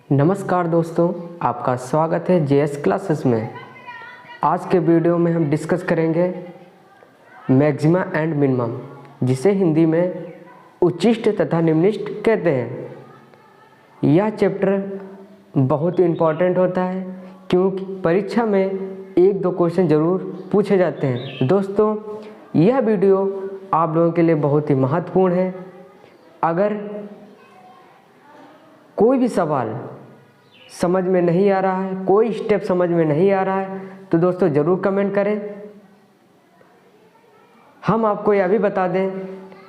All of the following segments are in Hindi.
नमस्कार दोस्तों, आपका स्वागत है जेएस क्लासेस में। आज के वीडियो में हम डिस्कस करेंगे मैक्सिमा एंड मिनिमम, जिसे हिंदी में उच्चिष्ट तथा निम्निष्ट कहते हैं। यह चैप्टर बहुत ही इम्पोर्टेंट होता है क्योंकि परीक्षा में एक दो क्वेश्चन ज़रूर पूछे जाते हैं। दोस्तों, यह वीडियो आप लोगों के लिए बहुत ही महत्वपूर्ण है। अगर कोई भी सवाल समझ में नहीं आ रहा है, कोई स्टेप समझ में नहीं आ रहा है, तो दोस्तों ज़रूर कमेंट करें। हम आपको यह भी बता दें,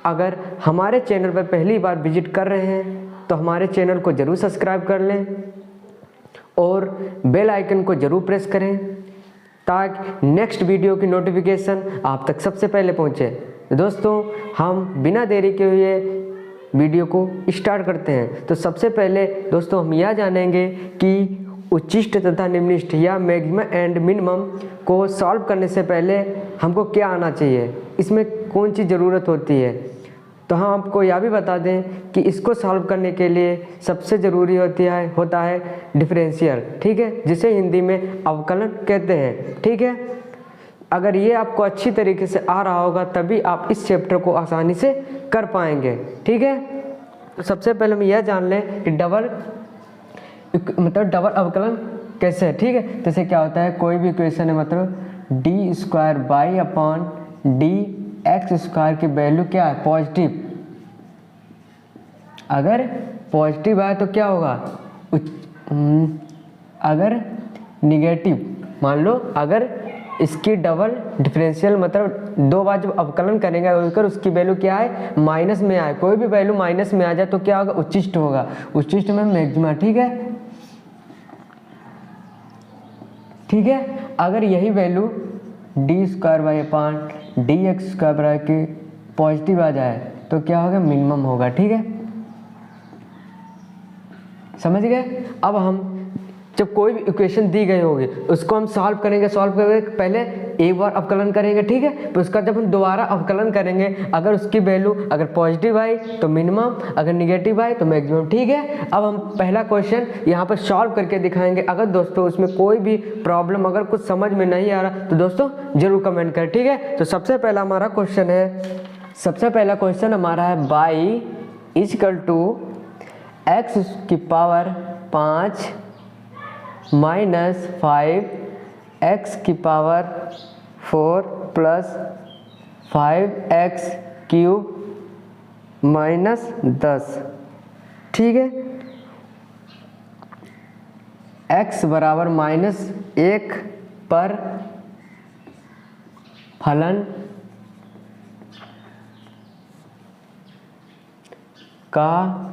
अगर हमारे चैनल पर पहली बार विजिट कर रहे हैं तो हमारे चैनल को ज़रूर सब्सक्राइब कर लें और बेल आइकन को ज़रूर प्रेस करें ताकि नेक्स्ट वीडियो की नोटिफिकेशन आप तक सबसे पहले पहुंचे। दोस्तों, हम बिना देरी के हुए वीडियो को स्टार्ट करते हैं। तो सबसे पहले दोस्तों हम यह जानेंगे कि उच्चिष्ट तथा निम्निष्ट या मैक्सिमा एंड मिनिमम को सॉल्व करने से पहले हमको क्या आना चाहिए, इसमें कौन सी ज़रूरत होती है। तो हम आपको यह भी बता दें कि इसको सॉल्व करने के लिए सबसे ज़रूरी होता है डिफरेंशियल, ठीक है, जिसे हिंदी में अवकलन कहते हैं, ठीक है। अगर ये आपको अच्छी तरीके से आ रहा होगा तभी आप इस चैप्टर को आसानी से कर पाएंगे, ठीक है। तो सबसे पहले हम यह जान लें कि डबल अवकलन कैसे है, ठीक है। जैसे क्या होता है, कोई भी इक्वेशन है, मतलब D square by upon d x square की वैल्यू क्या है, पॉजिटिव। अगर पॉजिटिव आए तो क्या होगा, अगर निगेटिव, मान लो अगर इसकी डबल डिफरेंशियल मतलब दो बार जब अवकलन करेंगे अगर उसकी वैल्यू क्या है, माइनस में आए, कोई भी वैल्यू माइनस में आ जाए तो क्या होगा, उच्चिष्ट होगा। उच्चिष्ट में मैक्सिमा, ठीक है, ठीक है। अगर यही value D square by upon d x square की पॉजिटिव आ जाए तो क्या होगा, मिनिमम होगा, ठीक है। समझ गए। अब हम जब कोई भी इक्वेशन दी गई होगी उसको हम सॉल्व करेंगे पहले एक बार अवकलन करेंगे, ठीक है। फिर उसका जब हम दोबारा अवकलन करेंगे, अगर उसकी वैल्यू अगर पॉजिटिव आई तो मिनिमम, अगर निगेटिव आई तो मैक्सिमम, ठीक है। अब हम पहला क्वेश्चन यहाँ पर सॉल्व करके दिखाएंगे। अगर दोस्तों उसमें कोई भी प्रॉब्लम, अगर कुछ समझ में नहीं आ रहा तो दोस्तों जरूर कमेंट करें, ठीक है। तो सबसे पहला हमारा क्वेश्चन है, सबसे पहला क्वेश्चन हमारा है बाई इक्वल टू एक्स की पावर 5 माइनस 5 एक्स की power 4 plus 5x cube minus 10, ठीक है। x बराबर -1 पर फलन का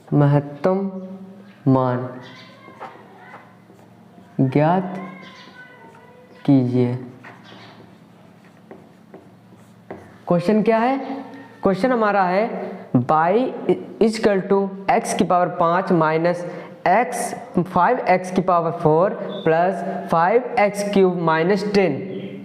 महत्तम मान ज्ञात कीजिए। क्वेश्चन क्या है, क्वेश्चन हमारा है बाई इक्वल टू एक्स की पावर 5 माइनस 5x की power 4 plus 5x cube minus 10,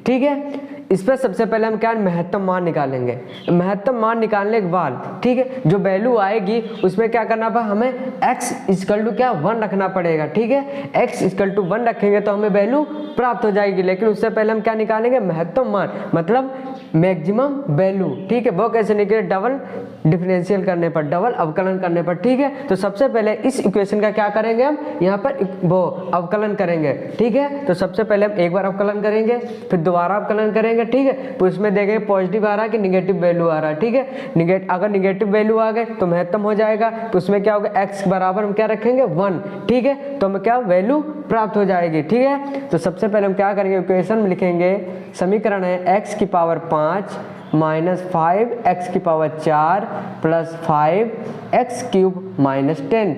ठीक है। इस पर सबसे पहले हम क्या महत्तम मान निकालेंगे। महत्तम मान निकालने के बाद, ठीक है, जो वैल्यू आएगी उसमें क्या करना पड़ेगा, हमें x इक्वल टू क्या 1 रखना पड़ेगा, ठीक है। x इक्वल टू 1 रखेंगे तो हमें वैल्यू प्राप्त हो जाएगी। लेकिन उससे पहले हम क्या निकालेंगे, महत्तम मान मतलब मैक्सिमम वैल्यू, ठीक है। वो कैसे निकले, डबल डिफरेंशियल करने पर, डबल अवकलन करने पर, ठीक है। तो सबसे पहले इस इक्वेशन का क्या करेंगे, हम यहाँ पर वो अवकलन करेंगे, ठीक है। तो सबसे पहले हम एक बार अवकलन करेंगे, फिर दोबारा अवकलन करेंगे, ठीक है। तो इसमें देखेंगे पॉजिटिव आ रहा है कि निगेटिव वैल्यू आ रहा है, ठीक है। अगर निगेटिव वैल्यू आ गए तो महत्तम हो जाएगा, तो उसमें क्या होगा, x बराबर हम क्या रखेंगे 1, ठीक है। तो हमें क्या वैल्यू प्राप्त हो जाएगी, ठीक है। तो सबसे पहले हम क्या करेंगे, इक्वेशन में लिखेंगे, समीकरण है x की पावर 5 माइनस 5x की power 4 plus 5x cube minus 10,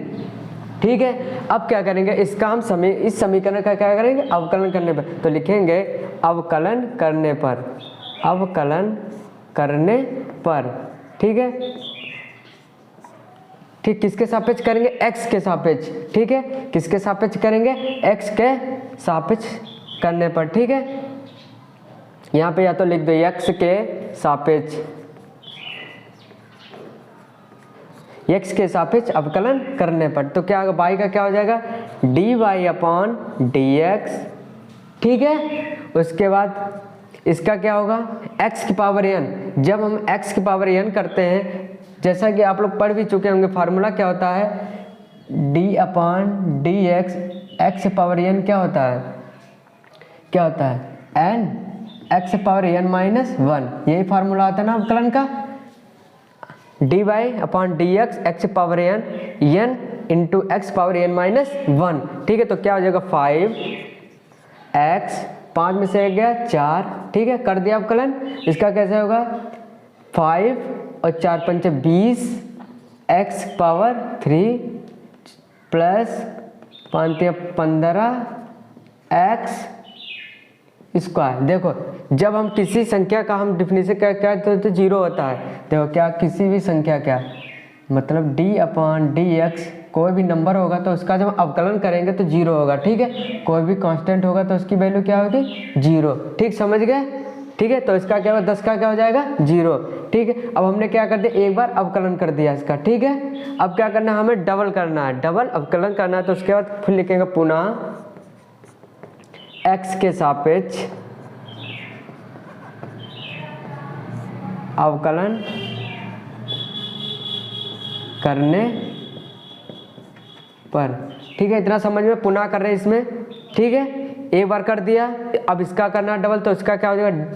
ठीक है। अब क्या करेंगे, इसका हम इस समीकरण का क्या करेंगे, अवकलन करने पर। तो लिखेंगे अवकलन करने पर, अवकलन करने पर, ठीक है। ठीक, किसके सापेक्ष करेंगे, x के सापेक्ष, ठीक है। किसके सापेक्ष करेंगे, x के सापेक्ष करने पर, ठीक है। यहाँ पे या तो लिख दो x के सापेक्ष, x के सापेक्ष अवकलन करने पर। तो क्या होगा, बाई का क्या हो जाएगा dy/dx, ठीक है। उसके बाद इसका क्या होगा x की पावर n। जब हम x की पावर n करते हैं, जैसा कि आप लोग पढ़ भी चुके होंगे, फार्मूला क्या होता है d/dx, x पावर n क्या होता है n x power n minus 1, यही फार्मूला आता है ना अवकलन का, dy/dx x power n into x power n minus 1, ठीक है। तो क्या हो जाएगा 5x, 5 में से 1 गया 4, ठीक है, कर दिया अवकलन। इसका कैसे होगा 5 और 4 पंचे 20 x power 3 plus 5 15 x square. देखो जब हम किसी संख्या का हम डिफिनीशन क्या तो जीरो होता है। देखो क्या किसी भी संख्या क्या मतलब d/dx कोई भी नंबर होगा तो उसका जब अवकलन करेंगे तो जीरो होगा, ठीक है। कोई भी कांस्टेंट होगा तो उसकी वैल्यू क्या होगी जीरो, ठीक, समझ गए, ठीक है। तो इसका क्या होगा 10 का क्या हो जाएगा जीरो, ठीक है। अब हमने क्या कर दिया, एक बार अवकलन कर दिया इसका, ठीक है। अब क्या करना है, हमें डबल करना है, डबल अवकलन करना है। तो उसके बाद फिर लिखेंगे पुनः x के सापेक्ष अवकलन करने पर, ठीक है। इतना समझ में, पुनः कर रहे हैं इसमें, ठीक है। एक बार कर दिया, अब इसका करना डबल, तो इसका क्या हो जाएगा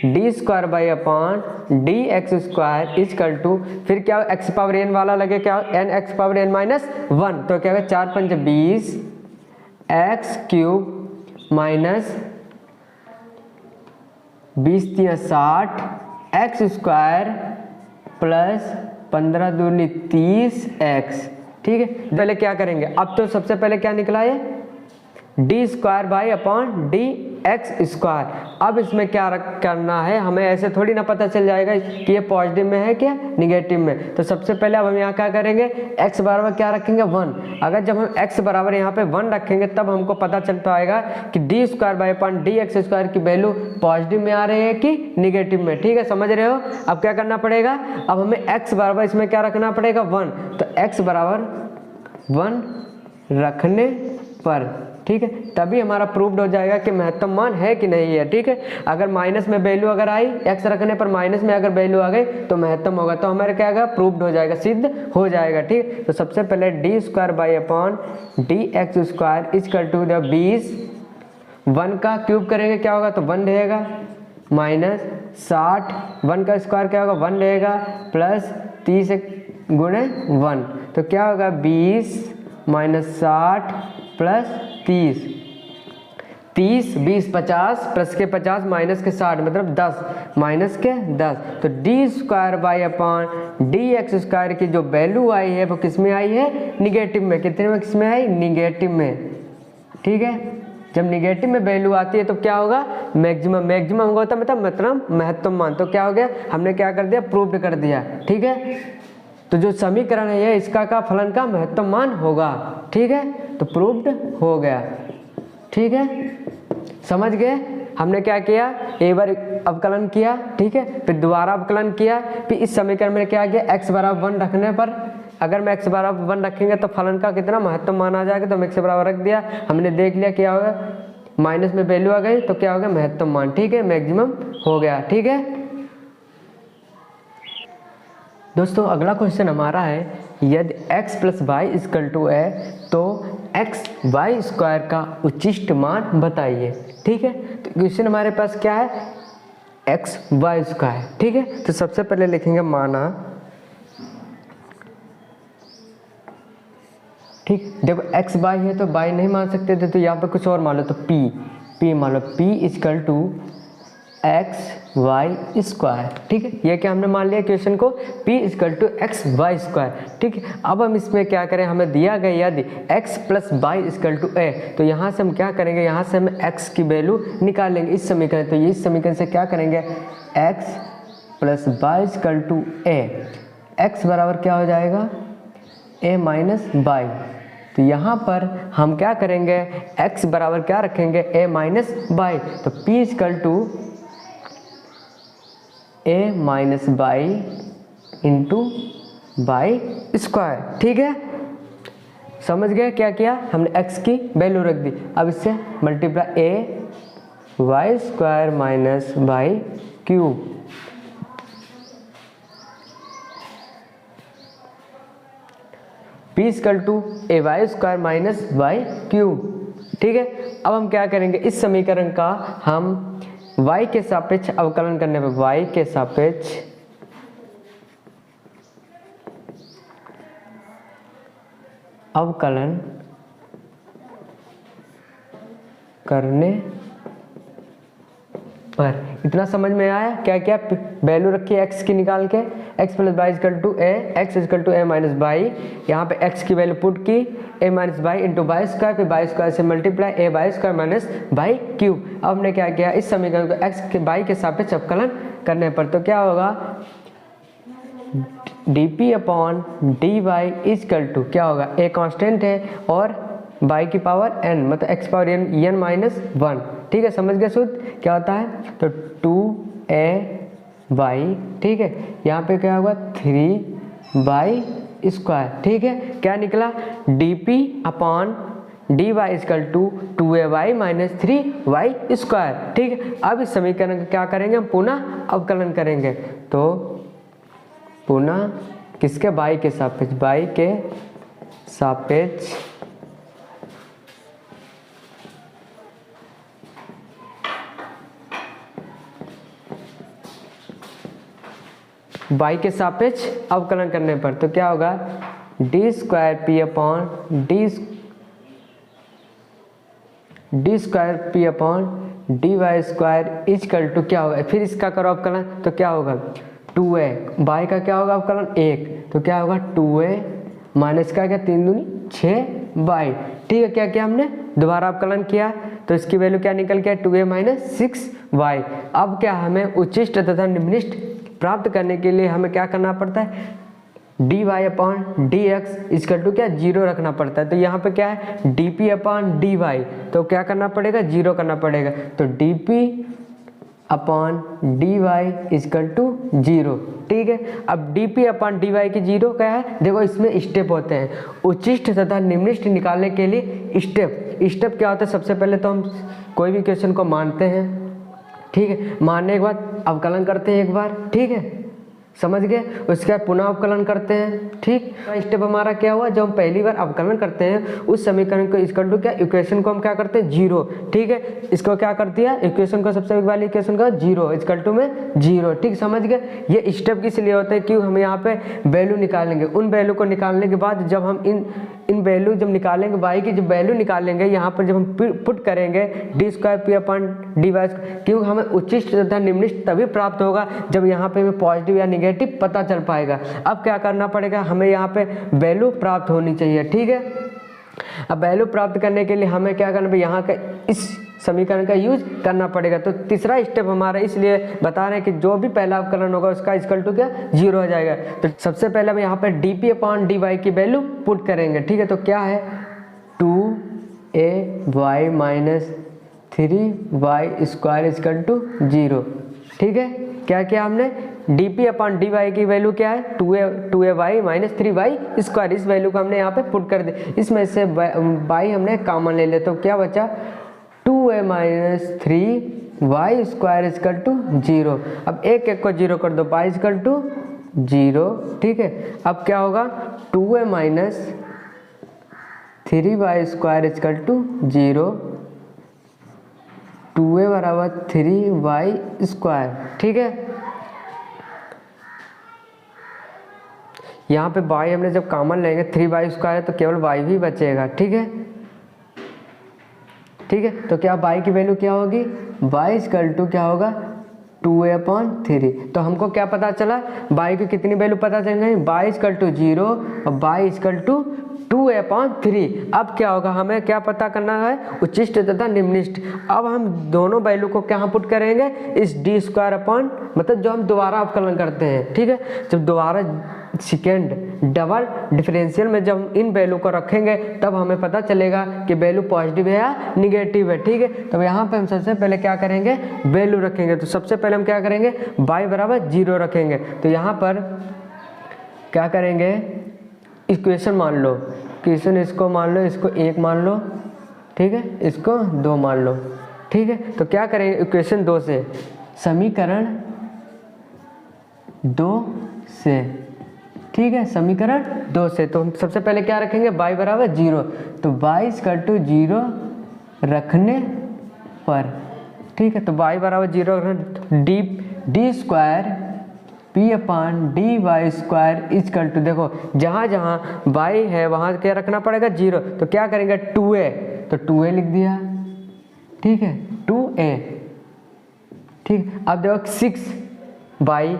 d²/dx² इक्वल टू, फिर क्या x पावर n वाला लगे क्या n x power n minus 1, तो क्या होगा 4 पंच 20 x³ माइनस 20 3 60 x² प्लस 15 दूनी 30x, ठीक है। पहले क्या करेंगे, अब तो सबसे पहले क्या निकला है d²/dx²। अब इसमें क्या करना है, हमें ऐसे थोड़ी ना पता चल जाएगा कि ये पॉजिटिव में है क्या निगेटिव में। तो सबसे पहले अब हम यहाँ क्या करेंगे, x बराबर क्या रखेंगे 1। अगर जब हम x बराबर यहाँ पे 1 रखेंगे तब हमको पता चल पाएगा कि d²/dx² की वैल्यू पॉजिटिव में आ रही है कि निगेटिव में, ठीक है, समझ रहे हो। अब क्या करना पड़ेगा, अब हमें x बराबर इसमें क्या रखना पड़ेगा 1, तो x बराबर 1 रखने पर, ठीक है, तभी हमारा प्रूव्ड हो जाएगा कि महत्तम मान है कि नहीं है, ठीक है। अगर माइनस में वैल्यू अगर आई, x रखने पर माइनस में अगर वैल्यू आ गई तो महत्तम होगा, तो हमारा क्या होगा प्रूव्ड हो जाएगा, सिद्ध हो जाएगा, ठीक। तो सबसे पहले d²/dx² इक्वल टू 20, 1 का क्यूब करेंगे क्या होगा, तो 1 रहेगा, माइनस 60, 1 का स्क्वायर क्या होगा 1 रहेगा, प्लस 30 गुणे 1, तो क्या होगा 20 माइनस 60 प्लस 30, 20 50 प्लस के 50 माइनस के 60 मतलब 10 माइनस के 10। तो d²/dx² की जो वैल्यू आई है वो किस में आई है निगेटिव में, कितने में, किस में आई निगेटिव में, ठीक है। जब निगेटिव में वैल्यू आती है तो क्या होगा मैक्सिमम, मैक्सिमम होगा मतलब महत्तम मान। तो क्या हो गया, हमने क्या कर दिया प्रूव्ड कर दिया, ठीक है। तो जो समीकरण है ये इसका का फलन का महत्तम मान होगा, ठीक है, तो प्रूव्ड हो गया, ठीक है, समझ गए। हमने क्या किया, एक बार अवकलन किया, ठीक है, फिर दोबारा अवकलन किया, फिर इस समीकरण में क्या किया x बराबर 1 रखने पर, अगर मैं x बराबर 1 रखेंगे तो फलन का कितना महत्तम मान आ जाएगा, तो हम x बराबर रख दिया, हमने देख लिया क्या होगा, माइनस में वैल्यू आ गई तो क्या होगा महत्तम मान, ठीक है, मैक्सिमम हो गया, ठीक है। दोस्तों अगला क्वेश्चन हमारा है, यदि x + y = a तो x² का उच्चिष्ट मान बताइए, ठीक है। तो क्वेश्चन हमारे पास क्या है x² ठीक है। तो सबसे पहले लिखेंगे माना, ठीक, देखो x y है तो y नहीं मान सकते थे, तो यहाँ पे कुछ और मान लो, तो p मान लो, p = xy², ठीक है। ये क्या हमने मान लिया क्वेश्चन को, p = xy², ठीक है। अब हम इसमें क्या करें, हमें दिया गया यदि x + y = a, तो यहाँ से हम क्या करेंगे, यहाँ से हम x की वैल्यू निकालेंगे इस समीकरण। तो इस समीकरण से क्या करेंगे, x + y = a, x बराबर क्या हो जाएगा a - y। तो यहाँ पर हम क्या करेंगे, x बराबर क्या रखेंगे a - y, तो p = a - y × by square. ठीक है, समझ गए क्या किया हमने, x की वैल्यू रख दी। अब इससे multiply a y square minus y cube, p equal to a y square minus y cube. ठीक है, अब हम क्या करेंगे, इस समीकरण का हम y के सापेक्ष अवकलन करने पर y के सापेक्ष अवकलन करने पर इतना समझ में आया क्या क्या वैल्यू रखी है x की निकाल के, x plus y equal to a, x equal to a minus y, यहाँ पे x की वैल्यू पुट की a minus y into y square, फिर बाई स्क्वायर से multiply a y square minus y cube. अब हमने क्या किया, इस समीकरण को x के बाई के सापेक्ष अवकलन करने पर तो क्या होगा, dp upon d y equal to क्या होगा, a कांस्टेंट है और y की पावर n मतलब x पावर n माइनस 1। ठीक है, समझ गए सूत्र क्या होता है, तो 2ay, ठीक है, यहाँ पे क्या होगा 3y स्क्वायर। ठीक है, क्या निकला, dp upon d y equal to 2ay minus 3y square. ठीक है, अब इस समीकरण का क्या करेंगे, हम पुनः अवकलन करेंगे, तो पुनः किसके, y के सापेक्ष, y के सापेक्ष y के सापेक्ष अवकलन करने पर तो क्या होगा, d square p upon d square p upon d y square equal to क्या होगा, फिर इसका करो अवकलन तो क्या होगा 2a, y का क्या होगा अवकलन 1, तो क्या होगा 2a माइनस का क्या 3 दूनी 6y। ठीक है, क्या किया हमने, दोबारा अवकलन किया तो इसकी वैल्यू क्या निकल गया 2a माइनस 6y। अब क्या हमें उच्चिष्ट तथा निम्निष्ट प्राप्त करने के लिए हमें क्या करना पड़ता है, d y upon d x equal to क्या 0 रखना पड़ता है। तो यहाँ पे क्या है d p upon d y, तो क्या करना पड़ेगा 0 करना पड़ेगा, तो d p upon d y equal to 0। ठीक है, अब d p upon d y की 0 क्या है, देखो इसमें स्टेप होते हैं, उच्चिष्ट तथा निम्निष्ट निकालने के लिए स्टेप क्या होता है, सबसे पहले तो हम कोई भी क्वेश्चन को मानते हैं। ठीक है, मानने के बाद अवकलन करते हैं एक बार। ठीक है, समझ गए, उसके बाद पुनः अवकलन करते हैं। ठीक, स्टेप हमारा क्या हुआ, जब हम पहली बार अवकलन करते हैं उस समीकरण को इक्वल टू क्या, इक्वेशन को हम क्या करते हैं 0। ठीक है, इसको क्या कर दिया, इक्वेशन को सबसे वाली इक्वेशन का 0 इक्वल टू में 0। ठीक, समझ गए, ये स्टेप किस लिए होते हैं, क्यों हम यहाँ पे वैल्यू निकालेंगे, उन वैल्यू को निकालने के बाद जब हम इन वैल्यू जब निकालेंगे, y की जब वैल्यू निकालेंगे यहाँ पर जब हम पुट करेंगे d square p upon d y, क्योंकि हमें उच्चिष्ट तथा निम्निष्ट तभी प्राप्त होगा जब यहाँ पे हमें पॉजिटिव या निगेटिव पता चल पाएगा। अब क्या करना पड़ेगा, हमें यहाँ पे वैल्यू प्राप्त होनी चाहिए। ठीक है, अब वैल्यू प्राप्त करने के लिए हमें क्या करना है, यहाँ का इस समीकरण का यूज करना पड़ेगा। तो तीसरा स्टेप हमारा इसलिए बता रहे हैं कि जो भी पहला अवकलन होगा उसका इक्वल टू क्या 0 हो जाएगा। तो सबसे पहले हम यहाँ पे d p upon d y की वैल्यू पुट करेंगे। ठीक है, तो क्या है 2ay minus 3y square equal to 0। ठीक है, क्या किया हमने, d p upon d y की वैल्यू क्या है 2ay माइनस 3y स्क्वायर, इस वैल्यू को हमने यहाँ पे पुट कर दिया। इसमें से y हमने कॉमन ले लिया, तो क्या बचा 2a minus 3y square equal to 0। अब एक को 0 कर दो, y इक्वल टू 0। ठीक है, अब क्या होगा 2a minus 3y square equal to 0, 2a बराबर 3y स्क्वायर। ठीक है, यहाँ पे y हमने जब कॉमन लेंगे 3y स्क्वायर है तो केवल y भी बचेगा। ठीक है, ठीक है, तो क्या y की वैल्यू क्या होगी, y इक्वल टू क्या होगा 2a अपॉन 3। तो हमको क्या पता चला, y की कितनी वैल्यू पता चल गई, y इक्वल टू 0 और y equal to 2a upon 3। अब क्या होगा, हमें क्या पता करना है, उच्चिष्ट तथा निम्निष्ट। अब हम दोनों वैल्यू को क्या पुट करेंगे, इस डी स्क्वायर अपॉन मतलब जो हम दोबारा अवकलन करते हैं। ठीक है, जब दोबारा सेकेंड डबल डिफरेंशियल में जब हम इन वैल्यू को रखेंगे तब हमें पता चलेगा कि वैल्यू पॉजिटिव है या निगेटिव है। ठीक है, तो यहाँ पे हम सबसे पहले क्या करेंगे, वैल्यू रखेंगे। तो सबसे पहले हम क्या करेंगे, y बराबर 0 रखेंगे। तो यहाँ पर क्या करेंगे, इक्वेशन मान लो, इक्वेशन इसको मान लो, इसको 1 मान लो, ठीक है, इसको 2 मान लो, ठीक है। तो क्या करेंगे, इक्वेशन 2 से, समीकरण 2 से, ठीक है, समीकरण 2 से। तो हम सबसे पहले क्या रखेंगे, y बराबर 0, तो y इक्वल टू 0 रखने पर, ठीक है, तो y बराबर 0 रखना, d square p upon d y square equal to, देखो जहाँ जहाँ y है वहाँ क्या रखना पड़ेगा 0, तो क्या करेंगे 2a, तो 2a लिख दिया, ठीक है, 2a, ठीक। अब देखो 6y,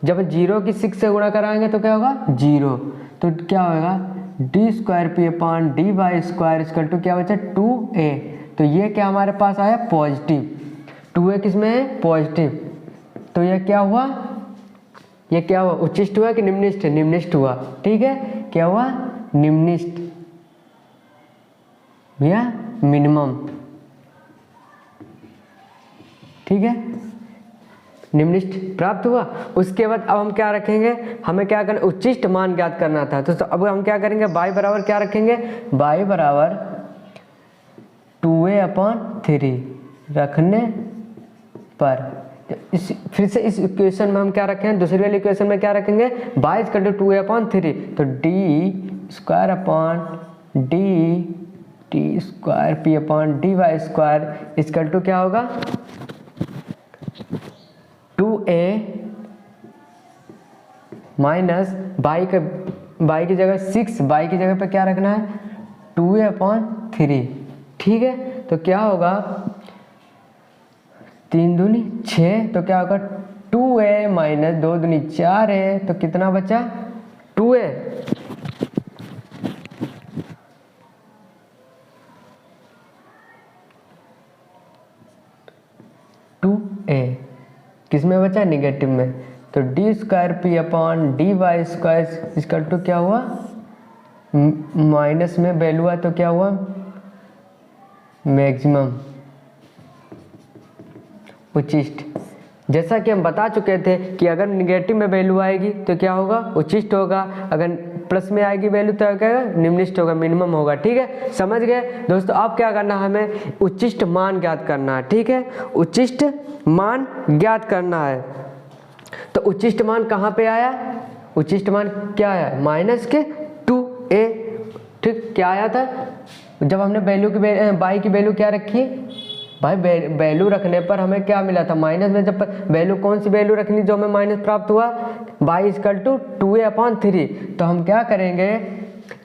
जब 0 की 6 से गुणा कराएंगे तो क्या होगा 0, तो क्या होगा d square p upon d y square equal to क्या बचा 2a, तो ये क्या हमारे पास आया पॉजिटिव, 2a किस में है पॉजिटिव, तो ये क्या हुआ, ये क्या हुआ, उच्चिष्ट हुआ कि निम्निष्ठ, निम्निष्ठ हुआ, ठीक है, क्या हुआ निम्निष्ठ भैया, मिनिमम, ठीक है, निम्निष्ठ प्राप्त हुआ। उसके बाद अब हम क्या रखेंगे, हमें क्या करना, उच्चिष्ट मान ज्ञात करना था, तो अब हम क्या करेंगे, y बराबर क्या रखेंगे, y बराबर 2a अपान 3 रखने पर, इस फिर से इस इक्वेशन में हम क्या रखें, दूसरी वाली इक्वेशन में क्या रखेंगे, y equal to 2a upon 3, तो d square upon d square p upon d y square equal to क्या होगा 2a माइनस y की जगह 6, y की जगह पे क्या रखना है 2a अपान 3, ठीक है, तो क्या होगा 3 दूनी 6, तो क्या होगा 2a माइनस 2 दूनी 4a, तो कितना बचा 2a, किस में बचा निगेटिव में, तो d square p upon d y square इसका टू क्या हुआ माइनस में वैल्यू हुआ, तो क्या हुआ मैक्सिमम उच्चिष्ट। जैसा कि हम बता चुके थे कि अगर निगेटिव में वैल्यू आएगी तो क्या होगा उच्चिष्ट होगा, अगर प्लस में आएगी वैल्यू तो क्या निम्निष्ठ होगा, मिनिमम होगा, ठीक है, समझ गए दोस्तों। अब क्या करना है, हमें उच्चिष्ट मान ज्ञात करना है, ठीक है, उच्चिष्ट मान ज्ञात करना है। तो उच्चिष्ट मान कहाँ पे आया, उच्चिष्ट मान क्या आया माइनस के 2a, ठीक, क्या आया था जब हमने वैल्यू की y की वैल्यू क्या रखी भाई, वैल्यू रखने पर हमें क्या मिला था माइनस में, जब वैल्यू कौन सी वैल्यू रखनी जो हमें माइनस प्राप्त हुआ y equal to 2a upon 3, तो हम क्या करेंगे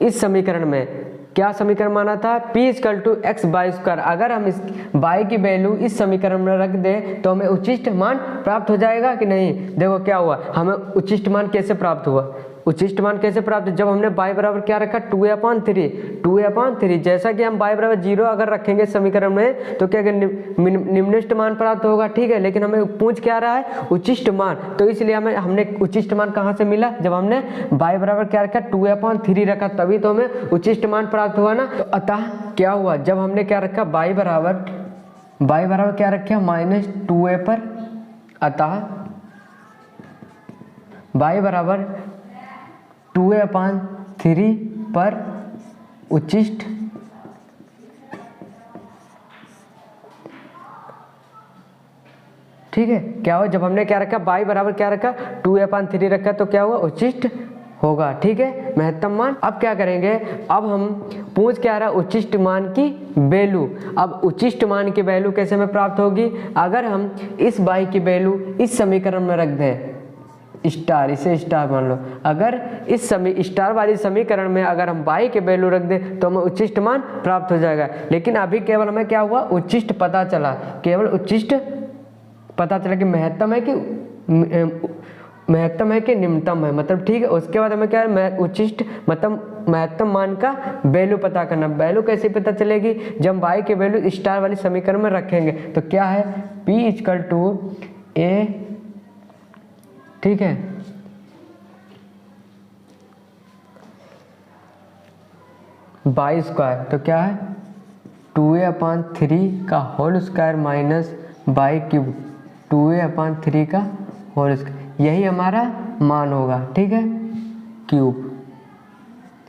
इस समीकरण में क्या समीकरण माना था p equal to x y square, अगर हम इस y की वैल्यू इस समीकरण में रख दें तो हमें उच्चिष्ट मान प्राप्त हो जाएगा कि नहीं। देखो क्या हुआ, हमें उच्चिष्ट मान कैसे प्राप्त हुआ, उच्चिष्ट मान कैसे प्राप्त, जब हमने y बराबर क्या रखा 2a अपान 3, जैसा कि हम y बराबर 0 अगर रखेंगे समीकरण में तो क्या निम्निष्ठ मान प्राप्त होगा, ठीक है, लेकिन हमें पूछ क्या रहा है उच्चिष्ट मान, तो इसलिए हमने उच्चिष्ट मान कहाँ से मिला, जब हमने y बराबर क्या रखा 2a अपान 3 रखा, तभी तो हमें उच्चिष्ट मान प्राप्त हुआ ना। तो अतः क्या हुआ, जब हमने क्या रखा y बराबर क्या रखा माइनस 2a पर, अतः y बराबर 2a अपान 3 पर उच्चिष्ट ठीक है। क्या हुआ, जब हमने क्या रखा y बराबर क्या रखा 2a अपान 3 रखा, तो क्या हुआ उच्चिष्ट होगा, ठीक है, महत्तम मान। अब क्या करेंगे, अब हम पूछ क्या रहा उच्चिष्ट मान की वैल्यू, अब उच्चिष्ट मान की वैल्यू कैसे हमें प्राप्त होगी, अगर हम इस y की वैल्यू इस समीकरण में रख दें स्टार, इसे स्टार मान लो, अगर इस स्टार वाली समीकरण में अगर हम y के वैल्यू रख दें तो हमें उच्चिष्ट मान प्राप्त हो जाएगा। लेकिन अभी केवल हमें क्या हुआ उच्चिष्ट पता चला, केवल उच्चिष्ट पता चला कि महत्तम है कि निम्नतम है, मतलब ठीक है। उसके बाद हमें क्या है उच्चिष्ट मतलब महत्तम मान का वैल्यू पता करना। वैल्यू कैसे पता चलेगी, जब y के वैल्यू स्टार वाली समीकरण में रखेंगे तो क्या है p इक्वल टू a, ठीक है, बाई स्क्वायर, तो क्या है 2a अपान 3 का whole square minus y cube 2a upon 3 का होल स्क्वायर, यही हमारा मान होगा, ठीक है, क्यूब।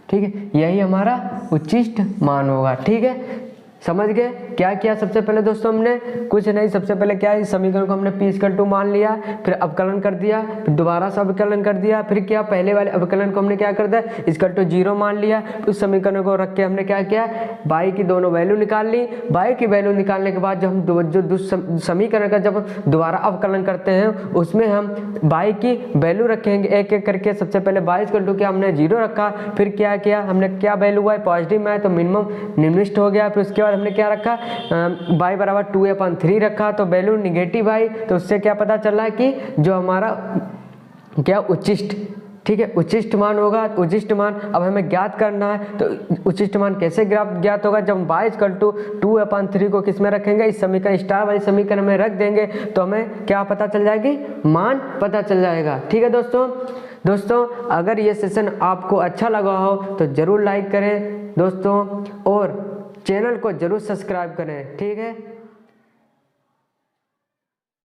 ठीक है, यही हमारा उच्चिष्ट मान होगा। ठीक है, समझ गए क्या किया? सबसे पहले दोस्तों हमने कुछ नहीं, सबसे पहले क्या, इस समीकरण को हमने p= मान लिया, फिर अवकलन कर दिया, फिर दोबारा से अवकलन कर दिया, फिर क्या, पहले वाले अवकलन को हमने क्या कर दिया, = 0 मान लिया। फिर उस समीकरण को रख के हमने क्या किया, y की दोनों वैल्यू निकाल ली। y की वैल्यू निकालने के बाद जो हम समीकरण का जब दोबारा अवकलन करते हैं उसमें हम y की वैल्यू रखेंगे एक एक करके। सबसे पहले y क्या हमने 0 रखा, फिर क्या किया हमने, क्या वैल्यू हुआ है, पॉजिटिव में है तो मिनिमम निम्नलिखित हो गया। फिर उसके बाद हमने क्या रखा, y बराबर 2a/3 रखा, तो वैल्यू निगेटिव आई। तो उससे क्या पता चल रहा है कि जो हमारा क्या उच्चिष्ट, ठीक है, उच्चिष्ट मान होगा। उच्चिष्ट मान अब हमें ज्ञात करना है, तो उच्चिष्ट मान कैसे ज्ञात होगा, जब y 2a/3 को किस में रखेंगे, इस समीकरण स्टार वाली समीकरण में रख देंगे तो हमें क्या पता चल जाएगी, मान पता चल जाएगा। ठीक है दोस्तों, अगर ये सेशन आपको अच्छा लगा हो तो ज़रूर लाइक करें दोस्तों, और चैनल को ज़रूर सब्सक्राइब करें। ठीक है।